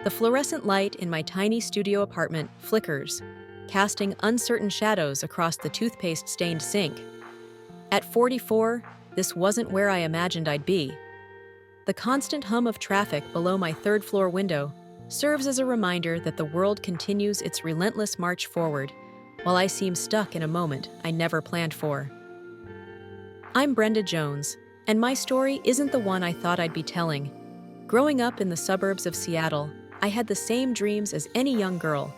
The fluorescent light in my tiny studio apartment flickers, casting uncertain shadows across the toothpaste-stained sink. At 44, this wasn't where I imagined I'd be. The constant hum of traffic below my third-floor window serves as a reminder that the world continues its relentless march forward, while I seem stuck in a moment I never planned for. I'm Brenda Jones, and my story isn't the one I thought I'd be telling. Growing up in the suburbs of Seattle, I had the same dreams as any young girl: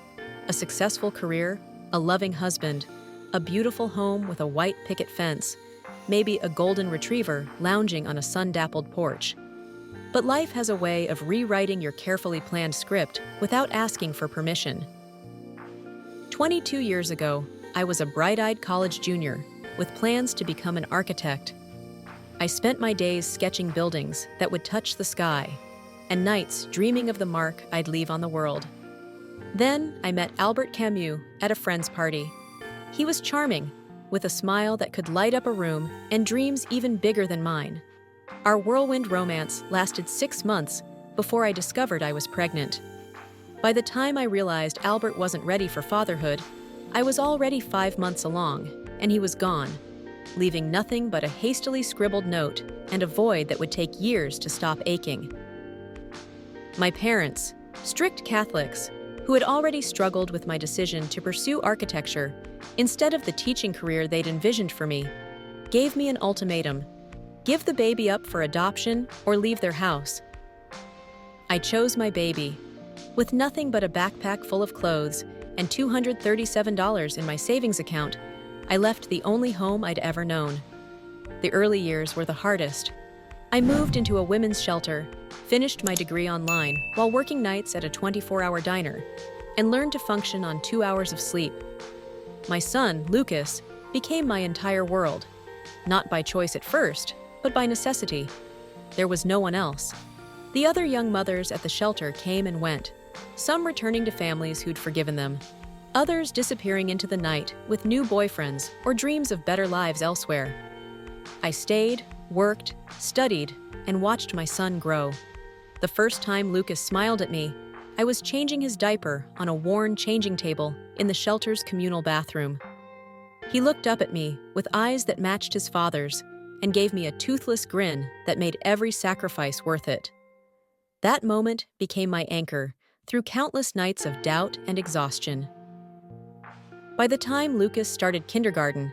a successful career, a loving husband, a beautiful home with a white picket fence, maybe a golden retriever lounging on a sun-dappled porch. But life has a way of rewriting your carefully planned script without asking for permission. 22 years ago, I was a bright-eyed college junior with plans to become an architect. I spent my days sketching buildings that would touch the sky, and nights dreaming of the mark I'd leave on the world. Then I met Albert Camus at a friend's party. He was charming, with a smile that could light up a room and dreams even bigger than mine. Our whirlwind romance lasted 6 months before I discovered I was pregnant. By the time I realized Albert wasn't ready for fatherhood, I was already 5 months along, and he was gone, leaving nothing but a hastily scribbled note and a void that would take years to stop aching. My parents, strict Catholics, who had already struggled with my decision to pursue architecture instead of the teaching career they'd envisioned for me, gave me an ultimatum: give the baby up for adoption or leave their house. I chose my baby. With nothing but a backpack full of clothes and $237 in my savings account, I left the only home I'd ever known. The early years were the hardest. I moved into a women's shelter, finished my degree online while working nights at a 24-hour diner, and learned to function on 2 hours of sleep. My son, Lucas, became my entire world, not by choice at first, but by necessity. There was no one else. The other young mothers at the shelter came and went, some returning to families who'd forgiven them, others disappearing into the night with new boyfriends or dreams of better lives elsewhere. I stayed, worked, studied, and watched my son grow. The first time Lucas smiled at me, I was changing his diaper on a worn changing table in the shelter's communal bathroom. He looked up at me with eyes that matched his father's and gave me a toothless grin that made every sacrifice worth it. That moment became my anchor through countless nights of doubt and exhaustion. By the time Lucas started kindergarten,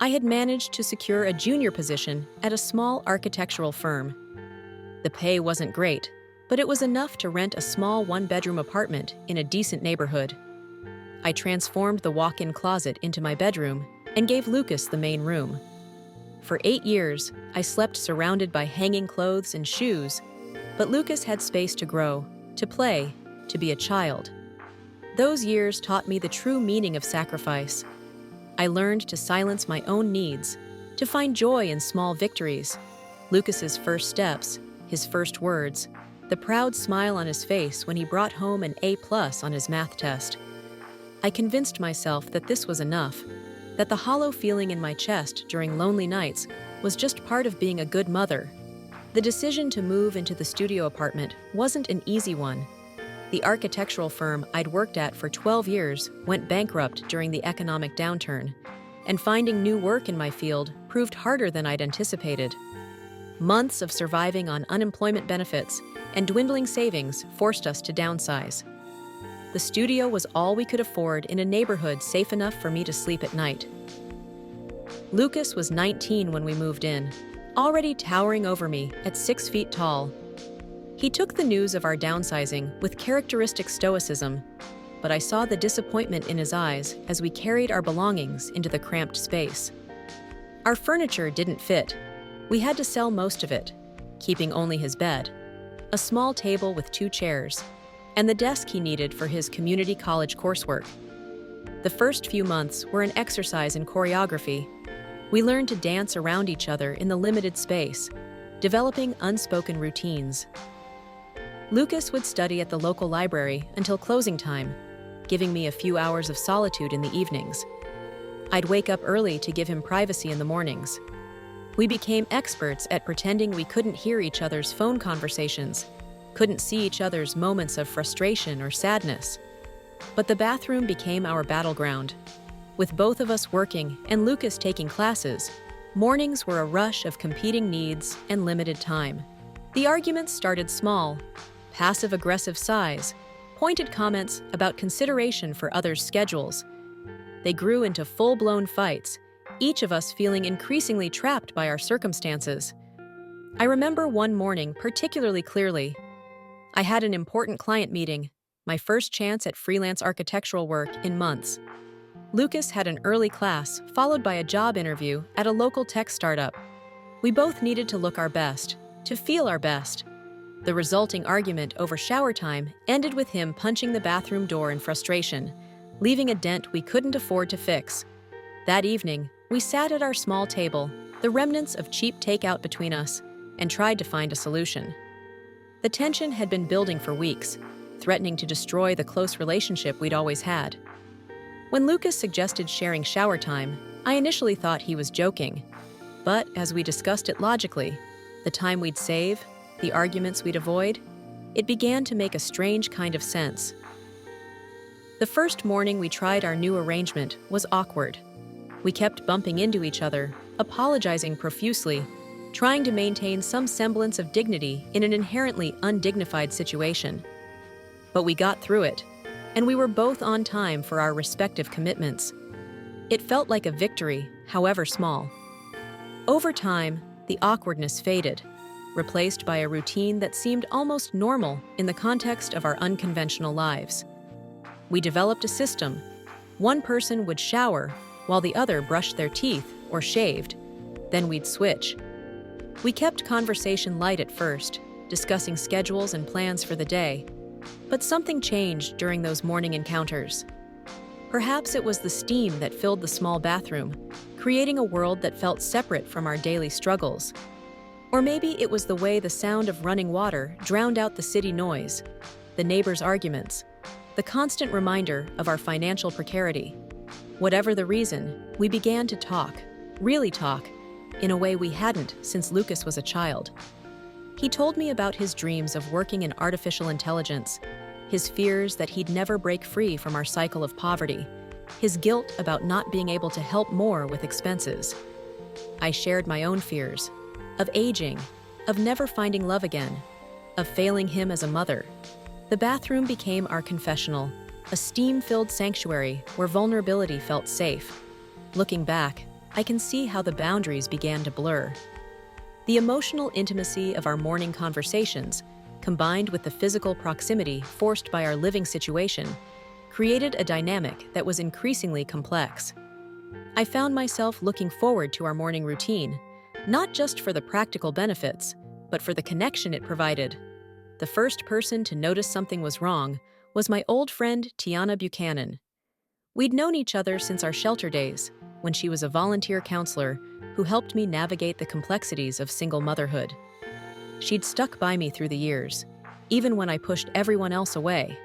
I had managed to secure a junior position at a small architectural firm. The pay wasn't great, but it was enough to rent a small one-bedroom apartment in a decent neighborhood. I transformed the walk-in closet into my bedroom and gave Lucas the main room. For 8 years, I slept surrounded by hanging clothes and shoes, but Lucas had space to grow, to play, to be a child. Those years taught me the true meaning of sacrifice. I learned to silence my own needs, to find joy in small victories. Lucas's first steps, his first words, the proud smile on his face when he brought home an A+ on his math test. I convinced myself that this was enough, that the hollow feeling in my chest during lonely nights was just part of being a good mother. The decision to move into the studio apartment wasn't an easy one. The architectural firm I'd worked at for 12 years went bankrupt during the economic downturn, and finding new work in my field proved harder than I'd anticipated. Months of surviving on unemployment benefits and dwindling savings forced us to downsize. The studio was all we could afford in a neighborhood safe enough for me to sleep at night. Lucas was 19 when we moved in, already towering over me at 6 feet tall. He took the news of our downsizing with characteristic stoicism, but I saw the disappointment in his eyes as we carried our belongings into the cramped space. Our furniture didn't fit. We had to sell most of it, keeping only his bed, a small table with 2 chairs, and the desk he needed for his community college coursework. The first few months were an exercise in choreography. We learned to dance around each other in the limited space, developing unspoken routines. Lucas would study at the local library until closing time, giving me a few hours of solitude in the evenings. I'd wake up early to give him privacy in the mornings. We became experts at pretending we couldn't hear each other's phone conversations, couldn't see each other's moments of frustration or sadness. But the bathroom became our battleground. With both of us working and Lucas taking classes, mornings were a rush of competing needs and limited time. The arguments started small, passive-aggressive sighs, pointed comments about consideration for others' schedules. They grew into full-blown fights, each of us feeling increasingly trapped by our circumstances. I remember one morning particularly clearly. I had an important client meeting, my first chance at freelance architectural work in months. Lucas had an early class, followed by a job interview at a local tech startup. We both needed to look our best, to feel our best. The resulting argument over shower time ended with him punching the bathroom door in frustration, leaving a dent we couldn't afford to fix. That evening, we sat at our small table, the remnants of cheap takeout between us, and tried to find a solution. The tension had been building for weeks, threatening to destroy the close relationship we'd always had. When Lucas suggested sharing shower time, I initially thought he was joking. But as we discussed it logically, the time we'd save, the arguments we'd avoid, it began to make a strange kind of sense. The first morning we tried our new arrangement was awkward. We kept bumping into each other, apologizing profusely, trying to maintain some semblance of dignity in an inherently undignified situation. But we got through it, and we were both on time for our respective commitments. It felt like a victory, however small. Over time, the awkwardness faded, replaced by a routine that seemed almost normal in the context of our unconventional lives. We developed a system. One person would shower while the other brushed their teeth or shaved. Then we'd switch. We kept conversation light at first, discussing schedules and plans for the day. But something changed during those morning encounters. Perhaps it was the steam that filled the small bathroom, creating a world that felt separate from our daily struggles. Or maybe it was the way the sound of running water drowned out the city noise, the neighbors' arguments, the constant reminder of our financial precarity. Whatever the reason, we began to talk, really talk, in a way we hadn't since Lucas was a child. He told me about his dreams of working in artificial intelligence, his fears that he'd never break free from our cycle of poverty, his guilt about not being able to help more with expenses. I shared my own fears, of aging, of never finding love again, of failing him as a mother. The bathroom became our confessional, a steam-filled sanctuary where vulnerability felt safe. Looking back, I can see how the boundaries began to blur. The emotional intimacy of our morning conversations, combined with the physical proximity forced by our living situation, created a dynamic that was increasingly complex. I found myself looking forward to our morning routine, not just for the practical benefits, but for the connection it provided. The first person to notice something was wrong was my old friend Tiana Buchanan. We'd known each other since our shelter days, when she was a volunteer counselor who helped me navigate the complexities of single motherhood. She'd stuck by me through the years, even when I pushed everyone else away.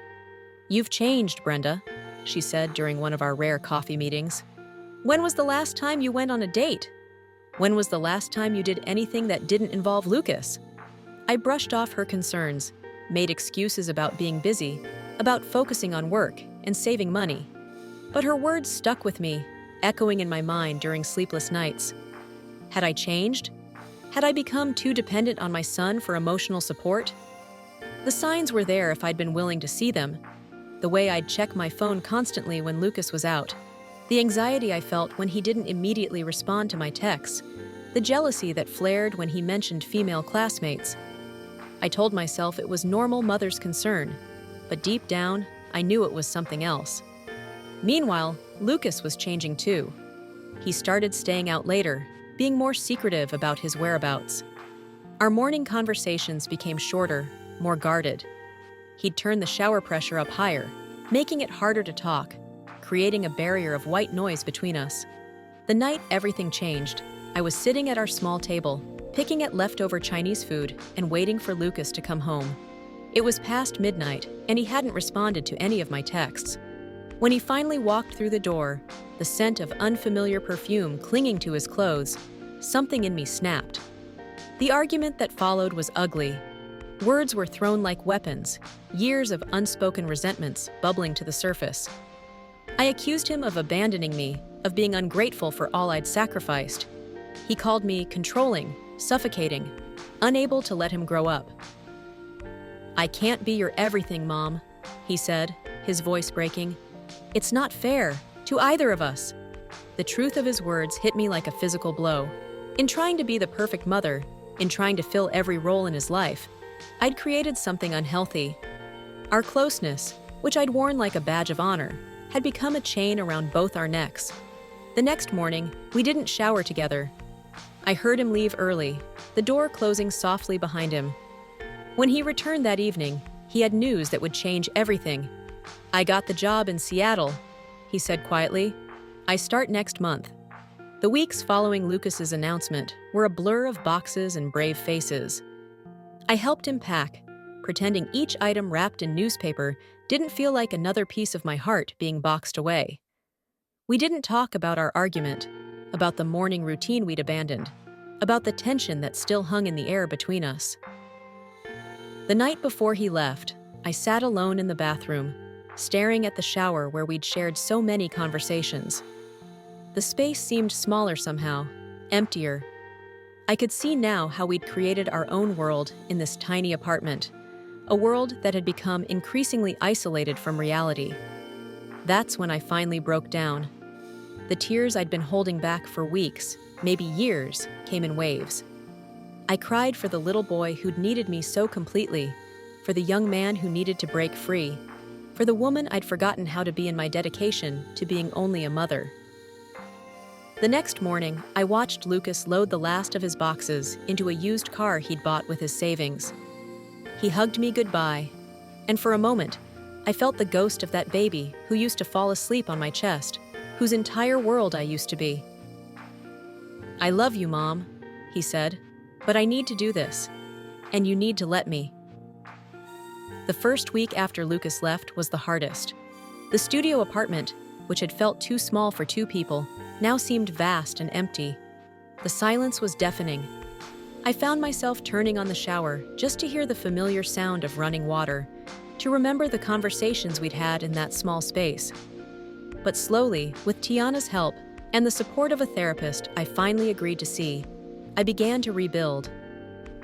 "You've changed, Brenda," she said during one of our rare coffee meetings. "When was the last time you went on a date? When was the last time you did anything that didn't involve Lucas?" I brushed off her concerns, made excuses about being busy, about focusing on work and saving money. But her words stuck with me, echoing in my mind during sleepless nights. Had I changed? Had I become too dependent on my son for emotional support? The signs were there if I'd been willing to see them. The way I'd check my phone constantly when Lucas was out, the anxiety I felt when he didn't immediately respond to my texts, the jealousy that flared when he mentioned female classmates. I told myself it was normal mother's concern, but deep down, I knew it was something else. Meanwhile, Lucas was changing too. He started staying out later, being more secretive about his whereabouts. Our morning conversations became shorter, more guarded. He'd turn the shower pressure up higher, making it harder to talk, creating a barrier of white noise between us. The night everything changed, I was sitting at our small table, picking at leftover Chinese food and waiting for Lucas to come home. It was past midnight, and he hadn't responded to any of my texts. When he finally walked through the door, the scent of unfamiliar perfume clinging to his clothes, something in me snapped. The argument that followed was ugly. Words were thrown like weapons, years of unspoken resentments bubbling to the surface. I accused him of abandoning me, of being ungrateful for all I'd sacrificed. He called me controlling, suffocating, unable to let him grow up. "I can't be your everything, Mom," he said, his voice breaking. "It's not fair, to either of us." The truth of his words hit me like a physical blow. In trying to be the perfect mother, in trying to fill every role in his life, I'd created something unhealthy. Our closeness, which I'd worn like a badge of honor, had become a chain around both our necks. The next morning, we didn't shower together. I heard him leave early, the door closing softly behind him. When he returned that evening, he had news that would change everything. "I got the job in Seattle," he said quietly. "I start next month." The weeks following Lucas's announcement were a blur of boxes and brave faces. I helped him pack, pretending each item wrapped in newspaper didn't feel like another piece of my heart being boxed away. We didn't talk about our argument, about the morning routine we'd abandoned, about the tension that still hung in the air between us. The night before he left, I sat alone in the bathroom, staring at the shower where we'd shared so many conversations. The space seemed smaller somehow, emptier. I could see now how we'd created our own world in this tiny apartment, a world that had become increasingly isolated from reality. That's when I finally broke down. The tears I'd been holding back for weeks, maybe years, came in waves. I cried for the little boy who'd needed me so completely, for the young man who needed to break free, for the woman I'd forgotten how to be in my dedication to being only a mother. The next morning, I watched Lucas load the last of his boxes into a used car he'd bought with his savings. He hugged me goodbye, and for a moment, I felt the ghost of that baby who used to fall asleep on my chest, whose entire world I used to be. "I love you, Mom," he said, "but I need to do this, and you need to let me." The first week after Lucas left was the hardest. The studio apartment, which had felt too small for two people, now seemed vast and empty. The silence was deafening. I found myself turning on the shower just to hear the familiar sound of running water, to remember the conversations we'd had in that small space. But slowly, with Tiana's help and the support of a therapist I finally agreed to see, I began to rebuild.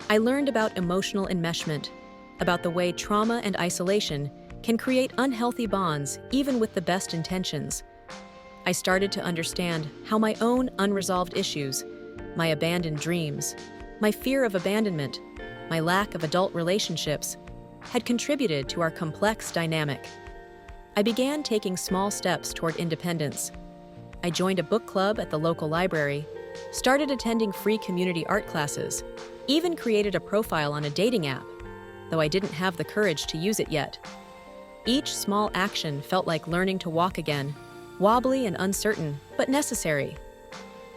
I learned about emotional enmeshment, about the way trauma and isolation can create unhealthy bonds even with the best intentions. I started to understand how my own unresolved issues, my abandoned dreams, my fear of abandonment, my lack of adult relationships, had contributed to our complex dynamic. I began taking small steps toward independence. I joined a book club at the local library, started attending free community art classes, even created a profile on a dating app, though I didn't have the courage to use it yet. Each small action felt like learning to walk again, wobbly and uncertain, but necessary.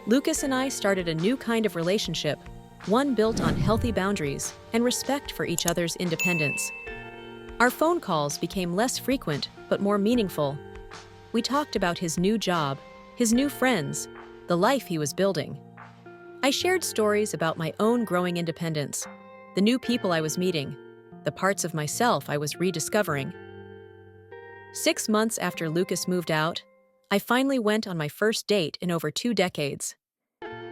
Lucas and I started a new kind of relationship, one built on healthy boundaries and respect for each other's independence. Our phone calls became less frequent, but more meaningful. We talked about his new job, his new friends, the life he was building. I shared stories about my own growing independence, the new people I was meeting, the parts of myself I was rediscovering. 6 months after Lucas moved out, I finally went on my first date in over 2 decades.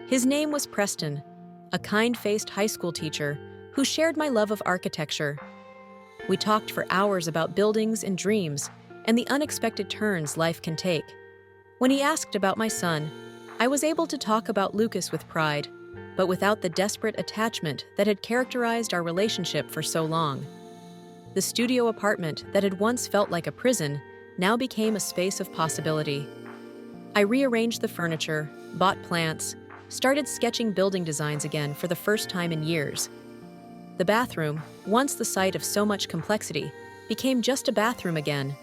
His name was Preston, a kind-faced high school teacher who shared my love of architecture. We talked for hours about buildings and dreams and the unexpected turns life can take. When he asked about my son, I was able to talk about Lucas with pride, but without the desperate attachment that had characterized our relationship for so long. The studio apartment that had once felt like a prison now became a space of possibility. I rearranged the furniture, bought plants, started sketching building designs again for the first time in years. The bathroom, once the site of so much complexity, became just a bathroom again,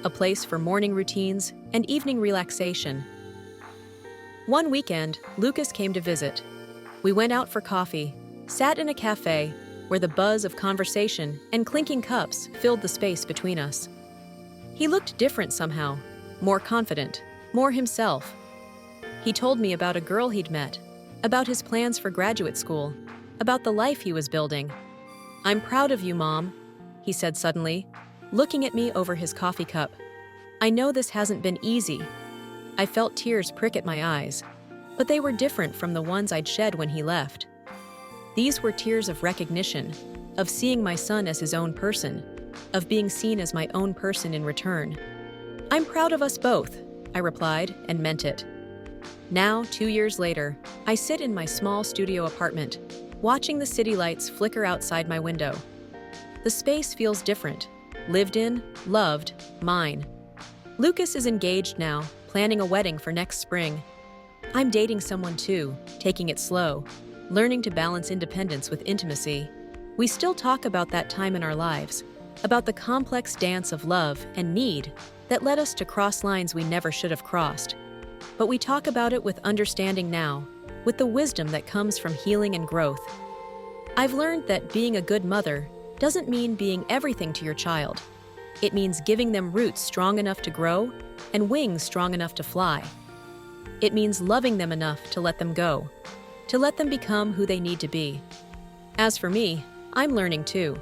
a place for morning routines and evening relaxation. One weekend, Lucas came to visit. We went out for coffee, sat in a cafe where the buzz of conversation and clinking cups filled the space between us. He looked different somehow, more confident, more himself. He told me about a girl he'd met, about his plans for graduate school, about the life he was building. "I'm proud of you, Mom," he said suddenly, looking at me over his coffee cup. "I know this hasn't been easy." I felt tears prick at my eyes, but they were different from the ones I'd shed when he left. These were tears of recognition, of seeing my son as his own person, of being seen as my own person in return. "I'm proud of us both," I replied, and meant it. Now, 2 years later, I sit in my small studio apartment, watching the city lights flicker outside my window. The space feels different. Lived in, loved, mine. Lucas is engaged now, planning a wedding for next spring. I'm dating someone too, taking it slow, learning to balance independence with intimacy. We still talk about that time in our lives, about the complex dance of love and need that led us to cross lines we never should have crossed. But we talk about it with understanding now, with the wisdom that comes from healing and growth. I've learned that being a good mother doesn't mean being everything to your child. It means giving them roots strong enough to grow and wings strong enough to fly. It means loving them enough to let them go, to let them become who they need to be. As for me, I'm learning too.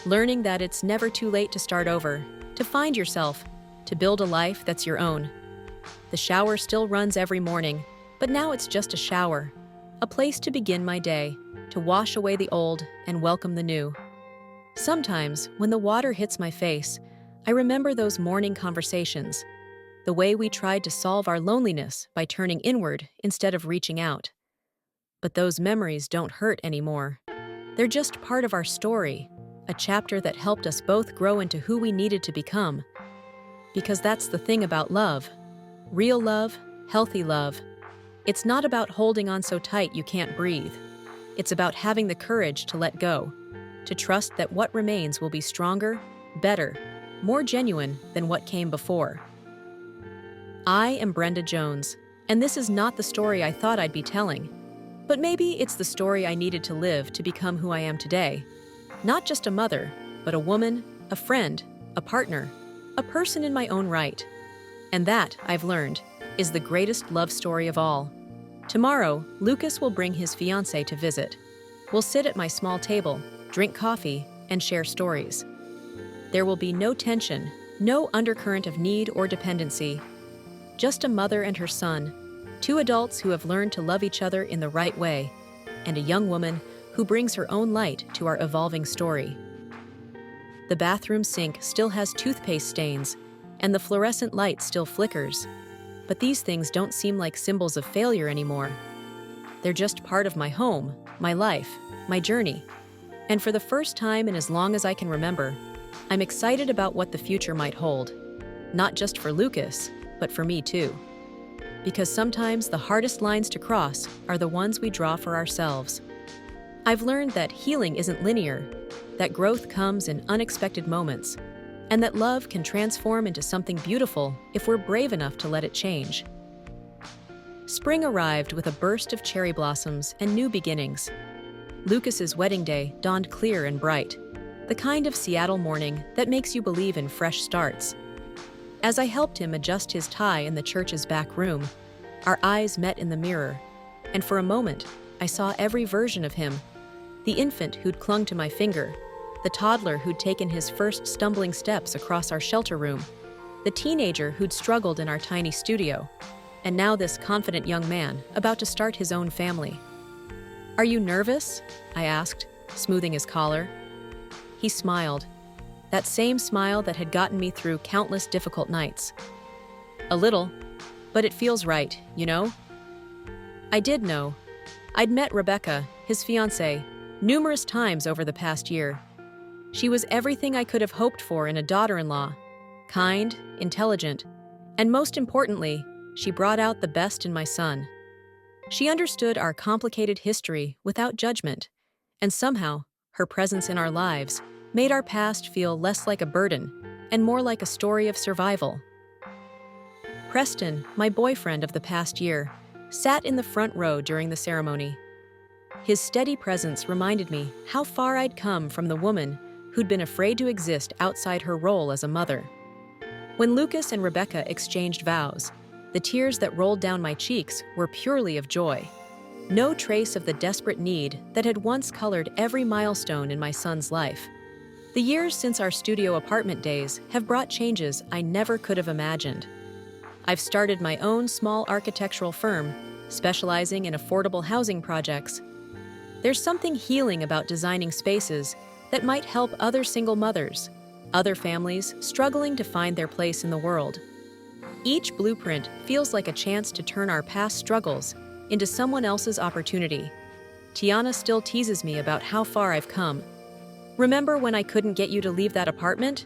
Learning that it's never too late to start over, to find yourself, to build a life that's your own. The shower still runs every morning, but now it's just a shower, a place to begin my day, to wash away the old and welcome the new. Sometimes, when the water hits my face, I remember those morning conversations, the way we tried to solve our loneliness by turning inward instead of reaching out. But those memories don't hurt anymore. They're just part of our story, a chapter that helped us both grow into who we needed to become. Because that's the thing about love. Real love, healthy love. It's not about holding on so tight you can't breathe. It's about having the courage to let go, to trust that what remains will be stronger, better, more genuine than what came before. I am Brenda Jones, and this is not the story I thought I'd be telling. But maybe it's the story I needed to live to become who I am today. Not just a mother, but a woman, a friend, a partner, a person in my own right. And that, I've learned, is the greatest love story of all. Tomorrow, Lucas will bring his fiancée to visit. We'll sit at my small table, drink coffee, and share stories. There will be no tension, no undercurrent of need or dependency. Just a mother and her son, two adults who have learned to love each other in the right way, and a young woman who brings her own light to our evolving story. The bathroom sink still has toothpaste stains, and the fluorescent light still flickers. But these things don't seem like symbols of failure anymore. They're just part of my home, my life, my journey. And for the first time in as long as I can remember, I'm excited about what the future might hold. Not just for Lucas, but for me too. Because sometimes the hardest lines to cross are the ones we draw for ourselves. I've learned that healing isn't linear, that growth comes in unexpected moments, and that love can transform into something beautiful if we're brave enough to let it change. Spring arrived with a burst of cherry blossoms and new beginnings. Lucas's wedding day dawned clear and bright, the kind of Seattle morning that makes you believe in fresh starts. As I helped him adjust his tie in the church's back room, our eyes met in the mirror, and for a moment, I saw every version of him. The infant who'd clung to my finger, the toddler who'd taken his first stumbling steps across our shelter room, the teenager who'd struggled in our tiny studio, and now this confident young man about to start his own family. "Are you nervous?" I asked, smoothing his collar. He smiled, that same smile that had gotten me through countless difficult nights. "A little, but it feels right, you know?" I did know. I'd met Rebecca, his fiancée, numerous times over the past year. She was everything I could have hoped for in a daughter-in-law, kind, intelligent, and most importantly, she brought out the best in my son. She understood our complicated history without judgment, and somehow, her presence in our lives made our past feel less like a burden and more like a story of survival. Preston, my boyfriend of the past year, sat in the front row during the ceremony. His steady presence reminded me how far I'd come from the woman who'd been afraid to exist outside her role as a mother. When Lucas and Rebecca exchanged vows, the tears that rolled down my cheeks were purely of joy. No trace of the desperate need that had once colored every milestone in my son's life. The years since our studio apartment days have brought changes I never could have imagined. I've started my own small architectural firm, specializing in affordable housing projects. There's something healing about designing spaces that might help other single mothers, other families struggling to find their place in the world. Each blueprint feels like a chance to turn our past struggles into someone else's opportunity. Tiana still teases me about how far I've come. "Remember when I couldn't get you to leave that apartment?"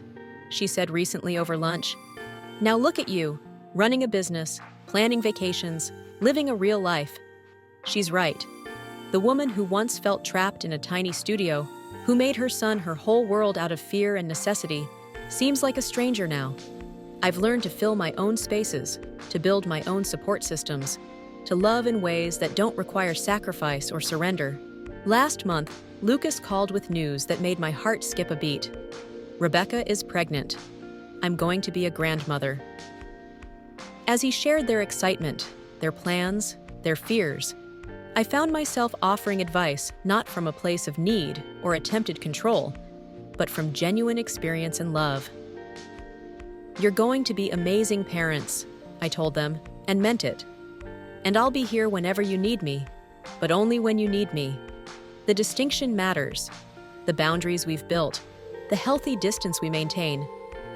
she said recently over lunch. "Now look at you, running a business, planning vacations, living a real life." She's right. The woman who once felt trapped in a tiny studio, who made her son her whole world out of fear and necessity, seems like a stranger now. I've learned to fill my own spaces, to build my own support systems, to love in ways that don't require sacrifice or surrender. Last month, Lucas called with news that made my heart skip a beat. Rebecca is pregnant. I'm going to be a grandmother. As he shared their excitement, their plans, their fears, I found myself offering advice not from a place of need or attempted control, but from genuine experience and love. "You're going to be amazing parents," I told them, and meant it. "And I'll be here whenever you need me, but only when you need me." The distinction matters. The boundaries we've built, the healthy distance we maintain,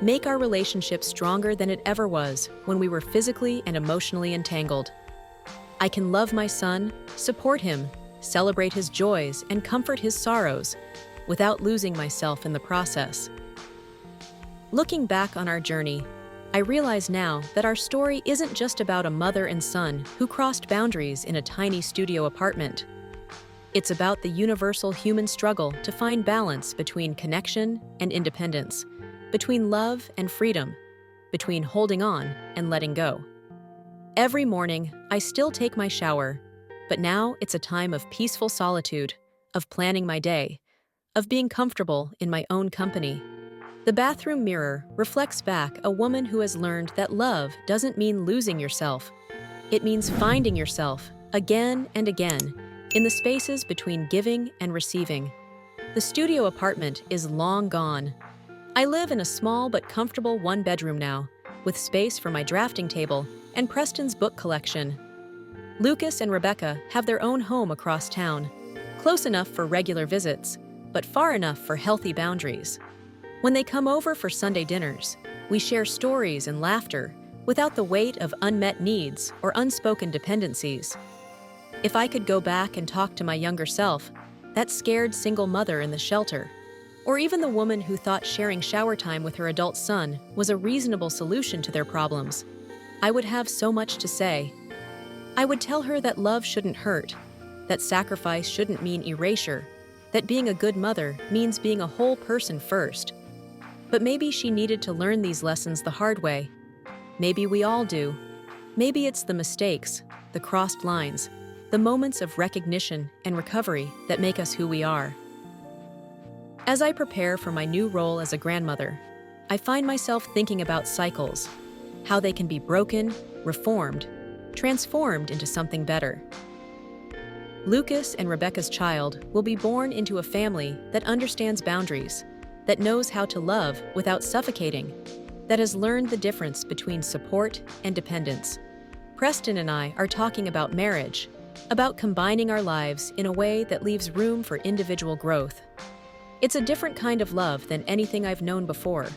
make our relationship stronger than it ever was when we were physically and emotionally entangled. I can love my son, support him, celebrate his joys, and comfort his sorrows without losing myself in the process. Looking back on our journey, I realize now that our story isn't just about a mother and son who crossed boundaries in a tiny studio apartment. It's about the universal human struggle to find balance between connection and independence, between love and freedom, between holding on and letting go. Every morning, I still take my shower, but now it's a time of peaceful solitude, of planning my day, of being comfortable in my own company. The bathroom mirror reflects back a woman who has learned that love doesn't mean losing yourself. It means finding yourself, again and again, in the spaces between giving and receiving. The studio apartment is long gone. I live in a small but comfortable one-bedroom now, with space for my drafting table and Preston's book collection. Lucas and Rebecca have their own home across town, close enough for regular visits, but far enough for healthy boundaries. When they come over for Sunday dinners, we share stories and laughter without the weight of unmet needs or unspoken dependencies. If I could go back and talk to my younger self, that scared single mother in the shelter, or even the woman who thought sharing shower time with her adult son was a reasonable solution to their problems, I would have so much to say. I would tell her that love shouldn't hurt, that sacrifice shouldn't mean erasure, that being a good mother means being a whole person first. But maybe she needed to learn these lessons the hard way. Maybe we all do. Maybe it's the mistakes, the crossed lines, the moments of recognition and recovery that make us who we are. As I prepare for my new role as a grandmother, I find myself thinking about cycles, how they can be broken, reformed, transformed into something better. Lucas and Rebecca's child will be born into a family that understands boundaries, that knows how to love without suffocating, that has learned the difference between support and dependence. Preston and I are talking about marriage, about combining our lives in a way that leaves room for individual growth. It's a different kind of love than anything I've known before.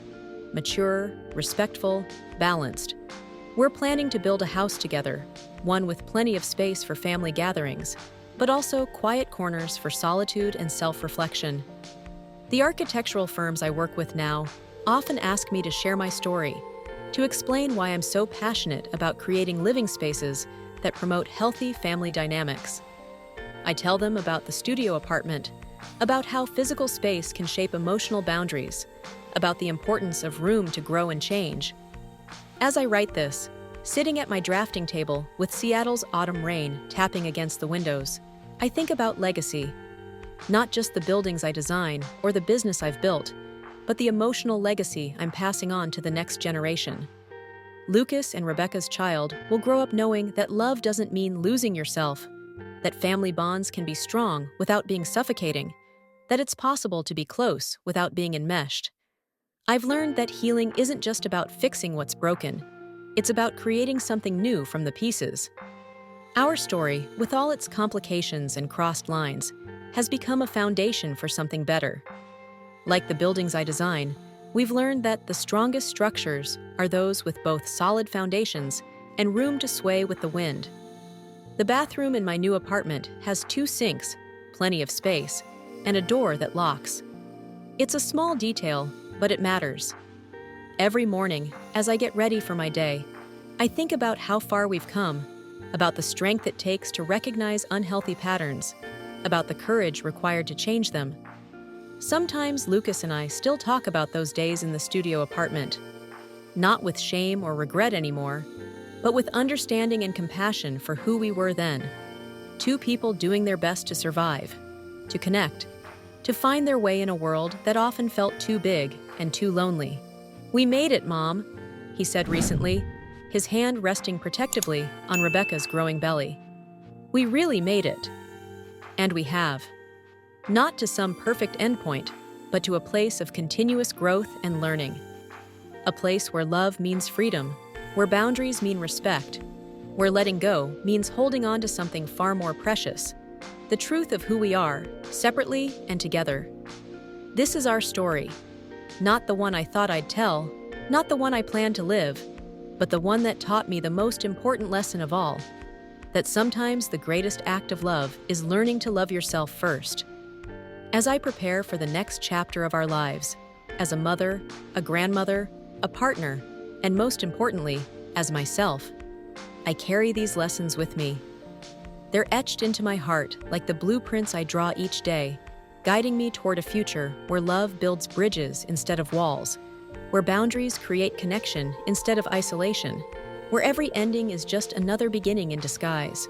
Mature, respectful, balanced. We're planning to build a house together, one with plenty of space for family gatherings, but also quiet corners for solitude and self-reflection. The architectural firms I work with now often ask me to share my story, to explain why I'm so passionate about creating living spaces that promote healthy family dynamics. I tell them about the studio apartment, about how physical space can shape emotional boundaries, about the importance of room to grow and change. As I write this, sitting at my drafting table with Seattle's autumn rain tapping against the windows, I think about legacy. Not just the buildings I design or the business I've built, but the emotional legacy I'm passing on to the next generation. Lucas and Rebecca's child will grow up knowing that love doesn't mean losing yourself. that family bonds can be strong without being suffocating, that it's possible to be close without being enmeshed. I've learned that healing isn't just about fixing what's broken, it's about creating something new from the pieces. Our story, with all its complications and crossed lines, has become a foundation for something better. Like the buildings I design, we've learned that the strongest structures are those with both solid foundations and room to sway with the wind. The bathroom in my new apartment has 2 sinks, plenty of space, and a door that locks. It's a small detail, but it matters. Every morning, as I get ready for my day, I think about how far we've come, about the strength it takes to recognize unhealthy patterns, about the courage required to change them. Sometimes Lucas and I still talk about those days in the studio apartment, not with shame or regret anymore, but with understanding and compassion for who we were then. 2 people doing their best to survive, to connect, to find their way in a world that often felt too big and too lonely. "We made it, Mom," he said recently, his hand resting protectively on Rebecca's growing belly. "We really made it." And we have. Not to some perfect endpoint, but to a place of continuous growth and learning. A place where love means freedom, where boundaries mean respect, where letting go means holding on to something far more precious, the truth of who we are, separately and together. This is our story. Not the one I thought I'd tell, not the one I planned to live, but the one that taught me the most important lesson of all, that sometimes the greatest act of love is learning to love yourself first. As I prepare for the next chapter of our lives, as a mother, a grandmother, a partner, and most importantly, as myself, I carry these lessons with me. They're etched into my heart like the blueprints I draw each day, guiding me toward a future where love builds bridges instead of walls, where boundaries create connection instead of isolation, where every ending is just another beginning in disguise.